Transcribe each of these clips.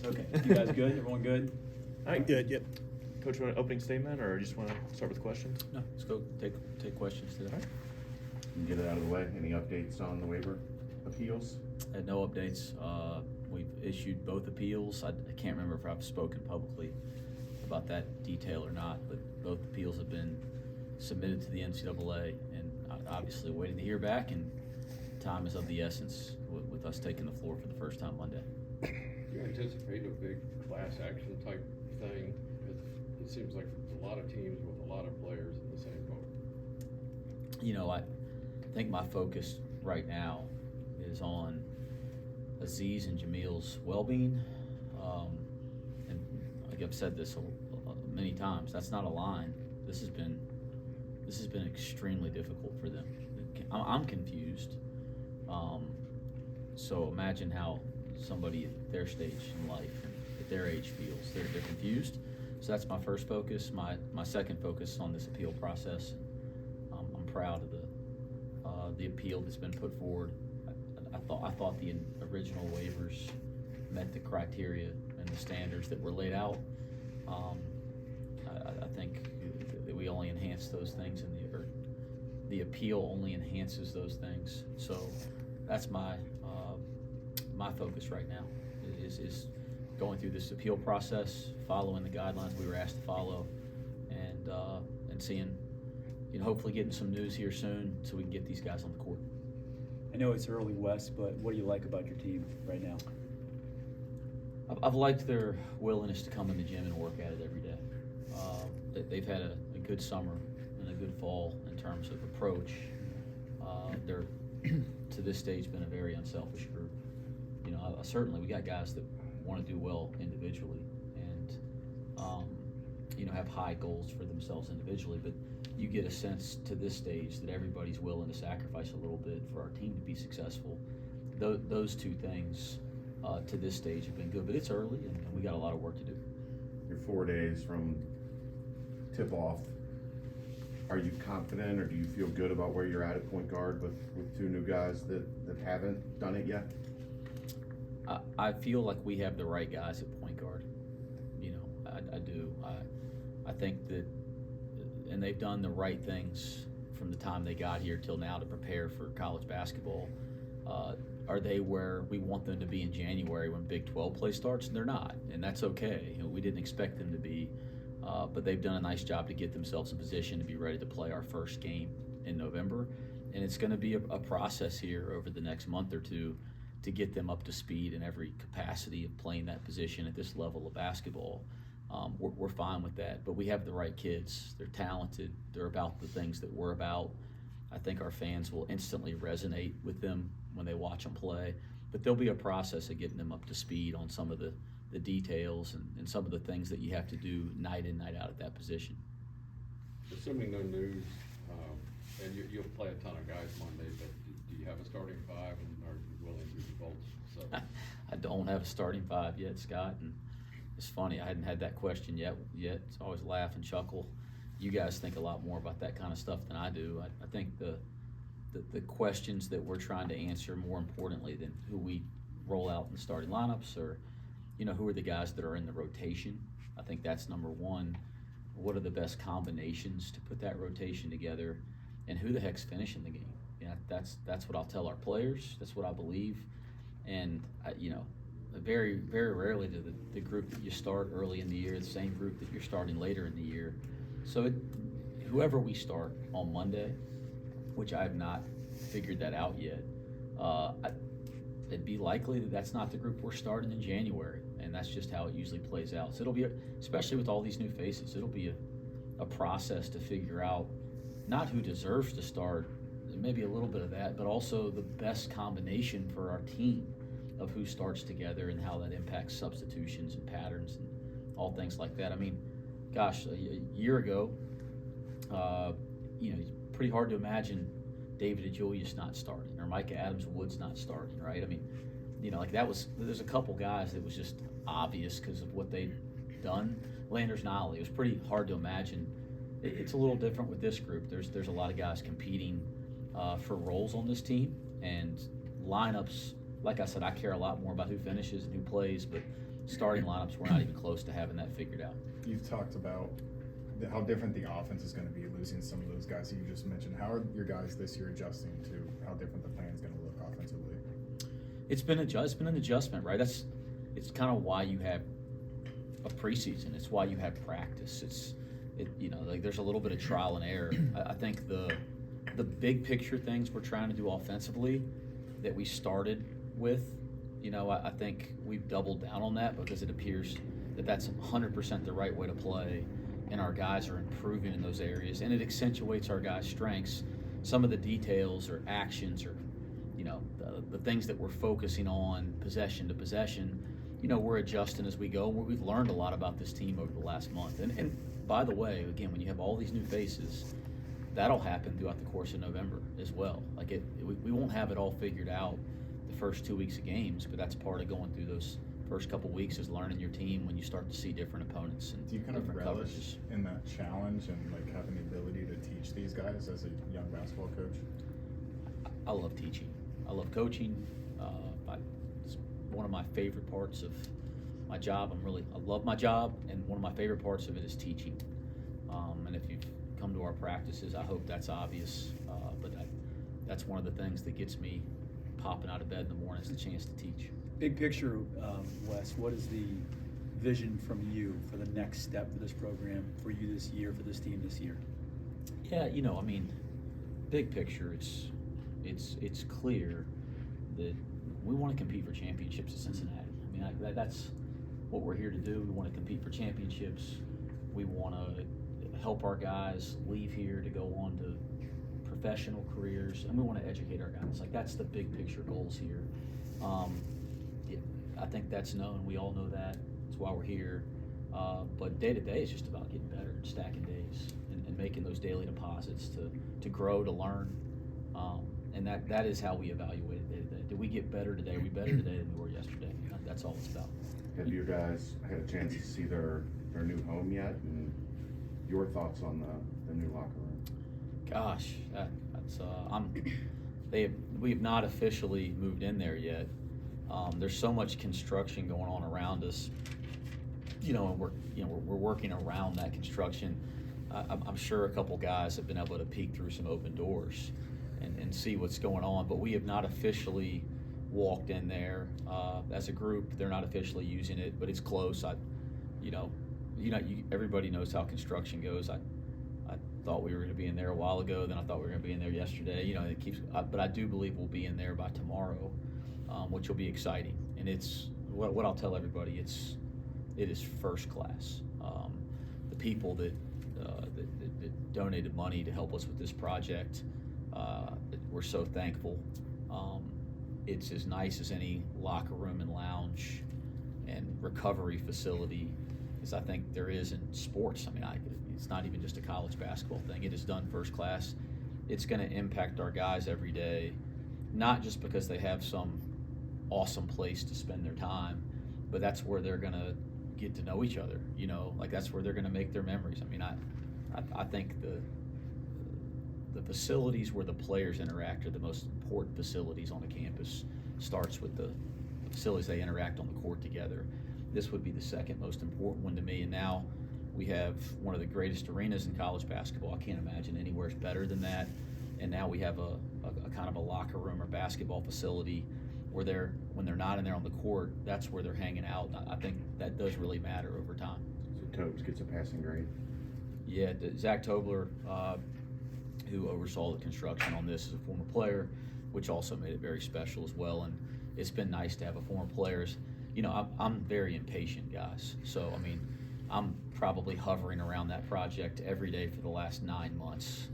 Okay. You guys good? Everyone good? All right, good. Yep. Coach, you want an opening statement, or just want to start with questions? No, let's go take questions today. All right. Get it out of the way. Any updates on the waiver appeals? No updates. We've issued both appeals. I can't remember if I've spoken publicly about that detail or not, but both appeals have been submitted to the NCAA, and obviously waiting to hear back, and time is of the essence with us taking the floor for the first time Monday. You anticipate a big class action type thing? It seems like a lot of teams with a lot of players in the same boat. You know, I think my focus right now is on Aziz and Jamil's well-being. And like I've said this many times, that's not a line. This has been extremely difficult for them. I'm confused. So imagine how somebody at their stage in life, at their age, feels. They're confused. So that's my first focus. My second focus on this appeal process. I'm proud of the appeal that's been put forward. I thought the original waivers met the criteria and the standards that were laid out. I think that we only enhance those things, the appeal only enhances those things. So that's my focus right now is going through this appeal process, following the guidelines we were asked to follow, and seeing, hopefully getting some news here soon so we can get these guys on the court. I know it's early, Wes, but what do you like about your team right now? I've liked their willingness to come in the gym and work at it every day. They've had a good summer and a good fall in terms of approach. They're, to this stage, been a very unselfish group. Certainly we got guys that want to do well individually and, have high goals for themselves individually, but you get a sense to this stage that everybody's willing to sacrifice a little bit for our team to be successful. Those two things to this stage have been good, but it's early and we got a lot of work to do. You're 4 days from tip-off. Are you confident, or do you feel good about where you're at point guard with two new guys that haven't done it yet? I feel like we have the right guys at point guard. I do. I think that, and they've done the right things from the time they got here till now to prepare for college basketball. Are they where we want them to be in January when Big 12 play starts? They're not, and that's okay. We didn't expect them to be, but they've done a nice job to get themselves in position to be ready to play our first game in November. And it's going to be a process here over the next month or two to get them up to speed in every capacity of playing that position at this level of basketball. We're fine with that, but we have the right kids. They're talented. They're about the things that we're about. I think our fans will instantly resonate with them when they watch them play, but there'll be a process of getting them up to speed on some of the details and some of the things that you have to do night in, night out at that position. Assuming no news, and you'll play a ton of guys Monday, but do you have a starting five, and are you willing to divulge? So I don't have a starting five yet, Scott, and it's funny, I hadn't had that question yet. It's always laugh and chuckle. You guys think a lot more about that kind of stuff than I do. I think the questions that we're trying to answer, more importantly than who we roll out in the starting lineups, or who are the guys that are in the rotation. I think that's number one. What are the best combinations to put that rotation together, and who the heck's finishing the game? That's what I'll tell our players. That's what I believe, and very, very rarely do the group that you start early in the year the same group that you're starting later in the year. So whoever we start on Monday, which I have not figured that out yet, it'd be likely that that's not the group we're starting in January, and that's just how it usually plays out. So it'll be, especially with all these new faces, it'll be a process to figure out not who deserves to start, maybe a little bit of that, but also the best combination for our team of who starts together and how that impacts substitutions and patterns and all things like that. I mean, gosh, a year ago, pretty hard to imagine David DeJulius not starting or Micah Adams-Woods not starting, right? I mean, there's a couple guys that was just obvious because of what they'd done. Landers Nolly, it was pretty hard to imagine. It's a little different with this group. There's a lot of guys competing for roles on this team, and lineups, like I said, I care a lot more about who finishes and who plays, but starting lineups, we're not even close to having that figured out. You've talked about how different the offense is going to be, losing some of those guys that you just mentioned. How are your guys this year adjusting to how different the plan is going to look offensively? It's been an adjustment, right? It's kind of why you have a preseason. It's why you have practice. Like there's a little bit of trial and error. I think the big picture things we're trying to do offensively that we started with, I think we've doubled down on that because it appears that that's 100% the right way to play, and our guys are improving in those areas, and it accentuates our guys' strengths. Some of the details or actions or the things that we're focusing on possession to possession, we're adjusting as we go. We've learned a lot about this team over the last month. And by the way, again, when you have all these new faces, that'll happen throughout the course of November as well. Like we won't have it all figured out the first 2 weeks of games, but that's part of going through those first couple weeks is learning your team when you start to see different opponents and do you kind of different relish coverages. in that challenge and like having the ability to teach these guys as a young basketball coach? I love teaching. I love coaching. It's one of my favorite parts of my job. I love my job, and one of my favorite parts of it is teaching. And if you've come to our practices, I hope that's obvious. But that's one of the things that gets me popping out of bed in the morning is the chance to teach. Big picture, Wes, what is the vision from you for the next step for this program, for you this year, for this team this year? Yeah, big picture, it's clear that we want to compete for championships at Cincinnati. I mean, that's what we're here to do. We want to compete for championships. We want to help our guys leave here to go on to professional careers, and we want to educate our guys. Like that's the big picture goals here. I think that's known. We all know that. That's why we're here. But day to day is just about getting better and stacking days and making those daily deposits to grow, to learn. And that is how we evaluate it day to day. Did we get better today? Are we better today than we were yesterday? That's all it's about. Have you guys had a chance to see their new home yet? And your thoughts on the new locker room? Gosh, we have not officially moved in there yet. There's so much construction going on around us, and we're working around that construction. I'm sure a couple guys have been able to peek through some open doors and see what's going on, but we have not officially walked in there as a group. They're not officially using it, but it's close. Everybody knows how construction goes. I thought we were going to be in there a while ago. Then I thought we were going to be in there yesterday. But I do believe we'll be in there by tomorrow, which will be exciting. And it's what I'll tell everybody. It is first class. The people that donated money to help us with this project, we're so thankful. It's as nice as any locker room and lounge and recovery facility as I think there is in sports. I mean, it's not even just a college basketball thing. It is done first class. It's going to impact our guys every day, not just because they have some awesome place to spend their time, but that's where they're going to get to know each other. That's where they're going to make their memories. I mean, I think the facilities where the players interact are the most important facilities on a campus. Starts with the facilities they interact on the court together. This would be the second most important one to me. And now we have one of the greatest arenas in college basketball. I can't imagine anywhere's better than that. And now we have a kind of a locker room or basketball facility where when they're not in there on the court, that's where they're hanging out. I think that does really matter over time. So Tobes gets a passing grade? Yeah, Zach Tobler, who oversaw the construction on this, is a former player, which also made it very special as well. And it's been nice to have a former player. I'm very impatient, guys. So, I mean, I'm probably hovering around that project every day for the last 9 months,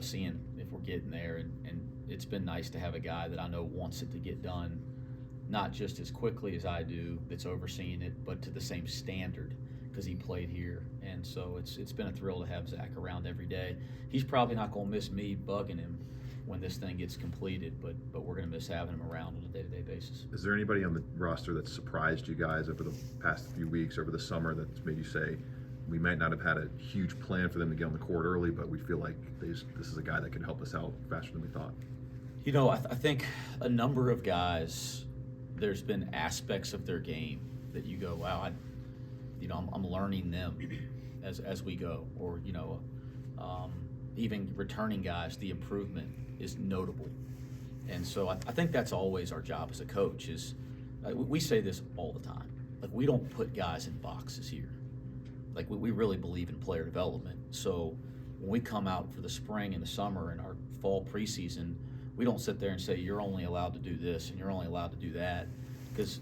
seeing if we're getting there. And it's been nice to have a guy that I know wants it to get done, not just as quickly as I do, that's overseeing it, but to the same standard because he played here. And so it's been a thrill to have Zach around every day. He's probably not going to miss me bugging him when this thing gets completed, but we're going to miss having him around on a day-to-day basis. Is there anybody on the roster that surprised you guys over the past few weeks, over the summer, that's made you say, we might not have had a huge plan for them to get on the court early, but we feel like this is a guy that can help us out faster than we thought? I think a number of guys, there's been aspects of their game that you go, wow, I'm learning them as we go, or even returning guys, the improvement is notable. And so I think that's always our job as a coach is, we say this all the time, like we don't put guys in boxes here. Like we really believe in player development. So when we come out for the spring and the summer and our fall preseason, we don't sit there and say, you're only allowed to do this and you're only allowed to do that, because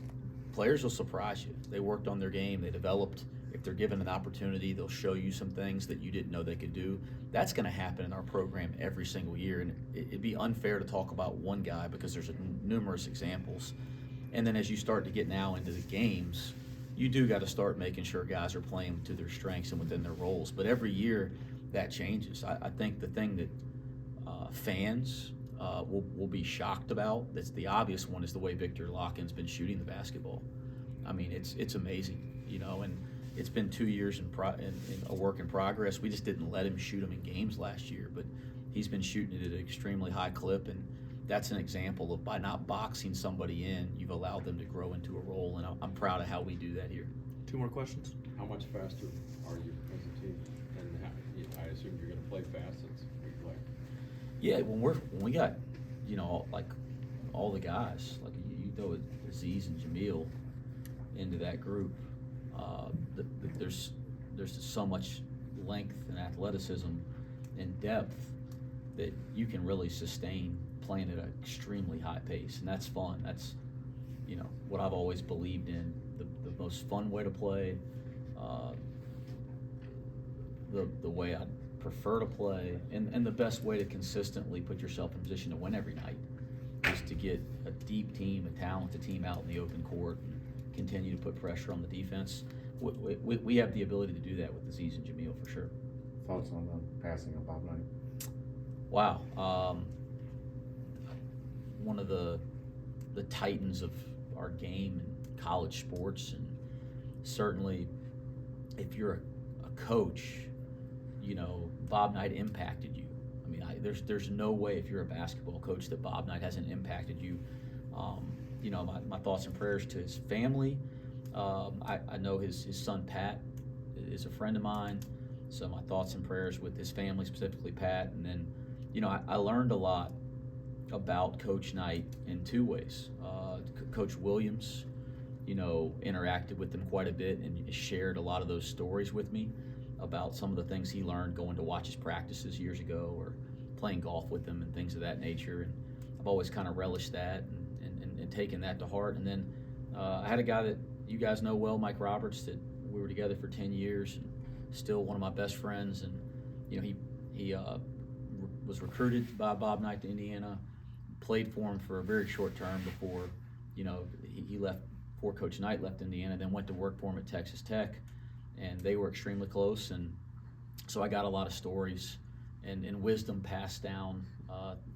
players will surprise you. They worked on their game, they developed. If they're given an opportunity, they'll show you some things that you didn't know they could do. That's going to happen in our program every single year, and it'd be unfair to talk about one guy because there's numerous examples. And then as you start to get now into the games, you do got to start making sure guys are playing to their strengths and within their roles. But every year that changes. I think the thing that fans will be shocked about, that's the obvious one, is the way Victor Locken's been shooting the basketball. I mean, it's amazing, and it's been 2 years in a work in progress. We just didn't let him shoot them in games last year, but he's been shooting it at an extremely high clip, and that's an example of, by not boxing somebody in, you've allowed them to grow into a role, and I'm proud of how we do that here. 2 more questions. How much faster are you as a team? And I assume you're gonna play fast since we play. Yeah, when we got, like all the guys, like you throw Aziz and Jamil into that group, there's just so much length and athleticism and depth that you can really sustain playing at an extremely high pace, and that's fun. That's what I've always believed in, the most fun way to play, the way I prefer to play, and the best way to consistently put yourself in position to win every night is to get a deep team, a talented team out in the open court and continue to put pressure on the defense. We have the ability to do that with Aziz and Jamil for sure. Thoughts on the passing of Bob Knight? Wow. One of the titans of our game and college sports, and certainly if you're a coach, Bob Knight impacted you. I mean, there's no way if you're a basketball coach that Bob Knight hasn't impacted you. My thoughts and prayers to his family. I know his son Pat is a friend of mine, so my thoughts and prayers with his family, specifically Pat. And then, I learned a lot about Coach Knight in 2 ways. Coach Williams, interacted with him quite a bit and shared a lot of those stories with me about some of the things he learned going to watch his practices years ago, or playing golf with him and things of that nature. And I've always kind of relished that and taken that to heart. And then I had a guy that you guys know well, Mike Roberts, that we were together for 10 years and still one of my best friends. And he was recruited by Bob Knight to Indiana, played for him for a very short term before he left, before Coach Knight left Indiana, then went to work for him at Texas Tech, and they were extremely close. And so I got a lot of stories and wisdom passed down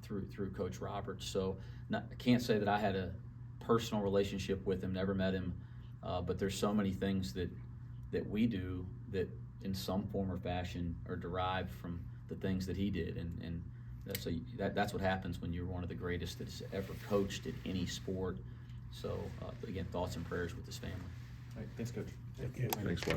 through Coach Roberts. So I can't say that I had a personal relationship with him, never met him, but there's so many things that we do that in some form or fashion are derived from the things that he did, and that's what happens when you're one of the greatest that's ever coached at any sport. So again, thoughts and prayers with his family. All right, thanks, Coach. Thanks, Wes.